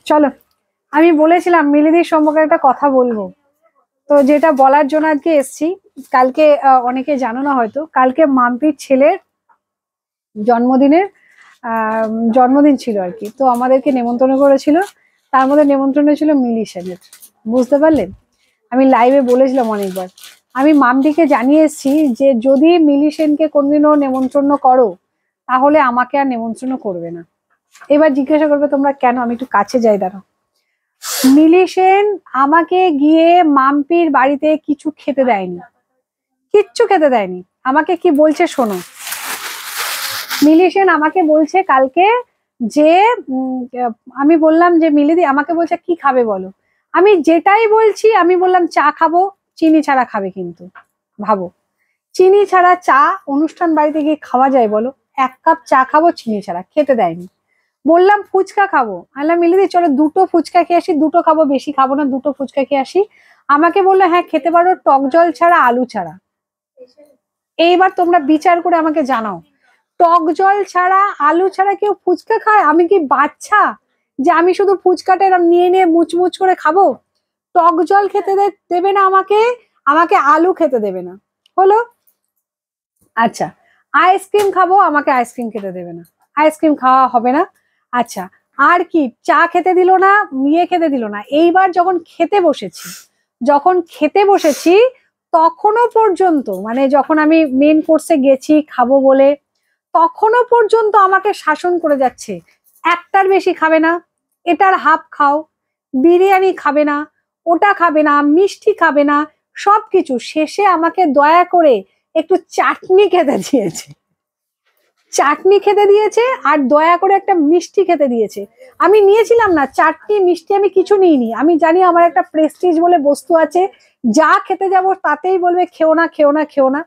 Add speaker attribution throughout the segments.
Speaker 1: চলো, আমি বলেছিলাম মিলিদির সম্পর্কে একটা কথা বলবো, তো যেটা বলার জন্য আজকে এসছি। কালকে অনেকে জানো না হয়তো, কালকে মাম্পির ছেলের জন্মদিনের জন্মদিন ছিল আর কি। তো আমাদেরকে নেমন্তন্ন করেছিল, তার মধ্যে নেমন্ত্রণ ছিল মিলি সেনের, বুঝতে পারলেন? আমি লাইভে বলেছিলাম অনেকবার, আমি মামদিকে জানিয়ে এসেছি যে যদি মিলি সেনকে কোনদিনও নেমন্ত্রণ করো তাহলে আমাকে আর নেমন্ত্রণ করবে না। এবার জিজ্ঞাসা করবে তোমরা কেন, আমি একটু কাছে যাই দাঁড়াও। মিলি সেন আমাকে গিয়ে মাম্পির বাড়িতে কিছু খেতে দেয়নি, কিচ্ছু খেতে দেয়নি। আমাকে কি বলছে শোনো, মিলি সেন আমাকে বলছে কালকে যে আমি বললাম যে মিলিদি, আমাকে বলছে কি খাবে বলো। আমি যেটাই বলছি, আমি বললাম চা খাবো, চিনি ছাড়া খাবে। কিন্তু ভাবো, চিনি ছাড়া চা অনুষ্ঠান বাড়িতে গিয়ে খাওয়া যায় বলো? 1 কাপ চা খাবো চিনি ছাড়া, খেতে দেয়নি। বললাম ফুচকা খাবো, আল্লাহ মিলিদি চলো 2টো ফুচকা খেয়ে আসি, 2টো খাবো, বেশি খাবো না, 2টো ফুচকা খেয়ে আসি। আমাকে বললো হ্যাঁ খেতে পারো, টক জল ছাড়া, আলু ছাড়া। এইবার তোমরা বিচার করে আমাকে জানাও, টক জল ছাড়া আলু ছাড়া কেউ ফুচকা খায়? আমি কি বাচ্চা যে আমি শুধু ফুচকাটা এরকম নিয়ে নিয়ে মুচমুচ করে খাবো? টক জল খেতে দেবে না আমাকে, আমাকে আলু খেতে দেবে না, হলো? আচ্ছা, আইসক্রিম খাবো, আমাকে আইসক্রিম খেতে দেবে না, আইসক্রিম খাওয়া হবে না। আচ্ছা, আর কি? চা খেতে দিল না, খেতে দিল না। এইবার যখন খেতে বসেছি তখনও পর্যন্ত, মানে যখন আমি মেন কোর্সে গেছি খাবো বলে, তখনও পর্যন্ত আমাকে শাসন করে যাচ্ছে, একটার বেশি খাবে না, এটার হাফ খাও, বিরিয়ানি খাবে না, ওটা খাবে না, মিষ্টি খাবে না, সবকিছু শেষে আমাকে দয়া করে একটু চাটনি খেতে দিয়েছে, চাটনি খেতে দিয়েছে আর দয়া করে একটা মিষ্টি খেতে দিয়েছে। আমি নিয়েছিলাম না চাটনি মিষ্টি, আমি কিছু নিইনি। আমি জানি আমার একটা প্রেস্টিজ বলে বস্তু আছে, যা খেতে যাব তাতেই বলবে খেও না খেও না খেও না।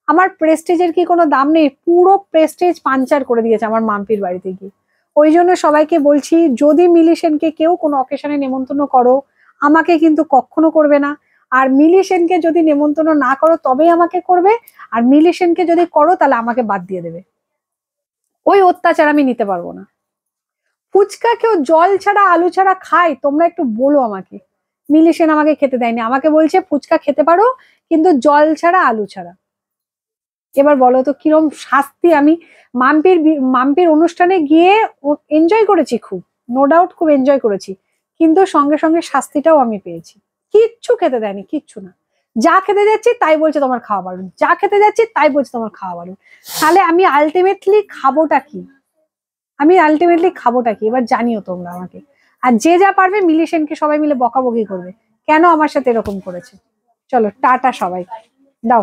Speaker 1: আমার প্রেস্টিজের কি কোনো দাম নেই? পুরো প্রেস্টিজ পাঞ্চার করে দিয়েছে আমার মাম্পির বাড়িতে গিয়ে। ওই জন্য সবাইকে বলছি, যদি মিলি সেনকে কেউ কোনো অকেশনে নেমন্তন্ন করো, আমাকে কিন্তু কখনো করবে না। আর মিলি সেনকে যদি নেমন্তন্ন না করো তবেই আমাকে করবে, আর মিলি সেনকে যদি করো তাহলে আমাকে বাদ দিয়ে দেবে। ওই অত্যাচার আমি নিতে পারবো না। ফুচকা কেউ জল ছাড়া আলু ছাড়া খায়? তোমরা একটু বলো আমাকে। মিলি সেন আমাকে খেতে দেয়নি, আমাকে বলছে ফুচকা খেতে পারো কিন্তু জল ছাড়া আলু ছাড়া। এবার বলো তো কিরম শাস্তি আমি মাম্পির অনুষ্ঠানে গিয়ে এনজয় করেছি, খুব নো ডাউট খুব এনজয় করেছি, কিন্তু সঙ্গে সঙ্গে শাস্তিটাও আমি পেয়েছি। কিচ্ছু খেতে দেয়নি, কিচ্ছু না। যা খেতে যাচ্ছি তাই বলছে তোমার খাওয়া বারণ, যা খেতে যাচ্ছি তাই বলছে তোমার খাওয়া বারণ। তাহলে আমি আলটিমেটলি খাবোটা কি? এবার জানিও তোমরা আমাকে। আর যে যা পারবে মিলি সেনকে সবাই মিলে বকাবকি করবে, কেন আমার সাথে এরকম করেছে। চলো টাটা সবাই, দাও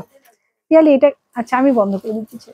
Speaker 1: পিয়ালি এটা। আচ্ছা আমি বন্ধ করে দিচ্ছি।